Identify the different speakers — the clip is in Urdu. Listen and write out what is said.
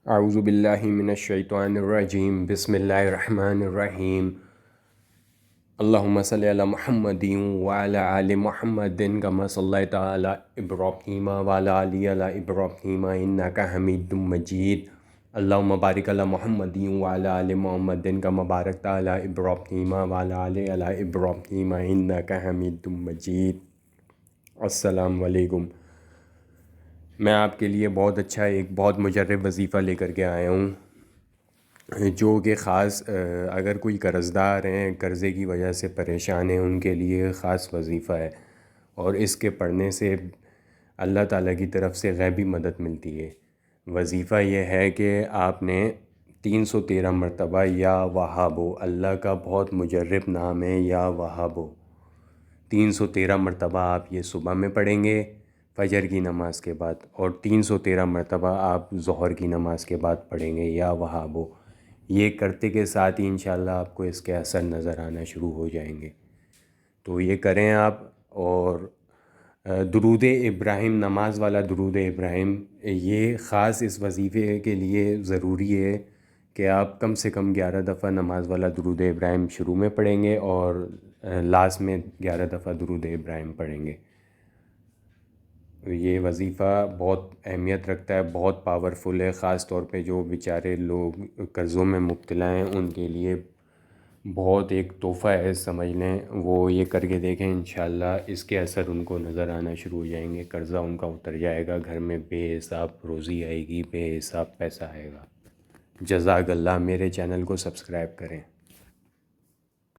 Speaker 1: اعوذ باللہ من الشیطان الرجیم بسم اللہ الرحمن الرحیم اللہم صلی علی محمد وعلی آل محمد کما صلیت علی ابراہیم وعلی آل ابراہیم انک حمید مجید اللہم بارک علی محمد وعلی آل محمد کما بارکت علی ابراہیم وعلی آل ابراہیم انک حمید مجید۔ السلام علیکم۔ میں آپ کے لیے بہت اچھا ایک بہت مجرب وظیفہ لے کر کے آیا ہوں، جو کہ خاص اگر کوئی قرض دار ہیں، قرضے کی وجہ سے پریشان ہیں، ان کے لیے خاص وظیفہ ہے، اور اس کے پڑھنے سے اللہ تعالیٰ کی طرف سے غیبی مدد ملتی ہے۔ وظیفہ یہ ہے کہ آپ نے 313 مرتبہ یا وہابو، اللہ کا بہت مجرب نام ہے یا وہابو، 313 مرتبہ آپ یہ صبح میں پڑھیں گے فجر کی نماز کے بعد، اور 313 مرتبہ آپ ظہر کی نماز کے بعد پڑھیں گے یا وہابو۔ یہ کرتے کے ساتھ ہی انشاءاللہ آپ کو اس کے اثر نظر آنا شروع ہو جائیں گے، تو یہ کریں آپ۔ اور درود ابراہیم، نماز والا درود ابراہیم، یہ خاص اس وظیفے کے لیے ضروری ہے کہ آپ کم سے کم 11 دفعہ نماز والا درود ابراہیم شروع میں پڑھیں گے اور لاسٹ میں 11 دفعہ درود ابراہیم پڑھیں گے۔ یہ وظیفہ بہت اہمیت رکھتا ہے، بہت پاورفل ہے، خاص طور پہ جو بیچارے لوگ قرضوں میں مبتلا ہیں ان کے لیے بہت ایک تحفہ ہے، سمجھ لیں۔ وہ یہ کر کے دیکھیں، انشاءاللہ اس کے اثر ان کو نظر آنا شروع ہو جائیں گے، قرضہ ان کا اتر جائے گا، گھر میں بے حساب روزی آئے گی، بے حساب پیسہ آئے گا۔ جزاک اللہ۔ میرے چینل کو سبسکرائب کریں۔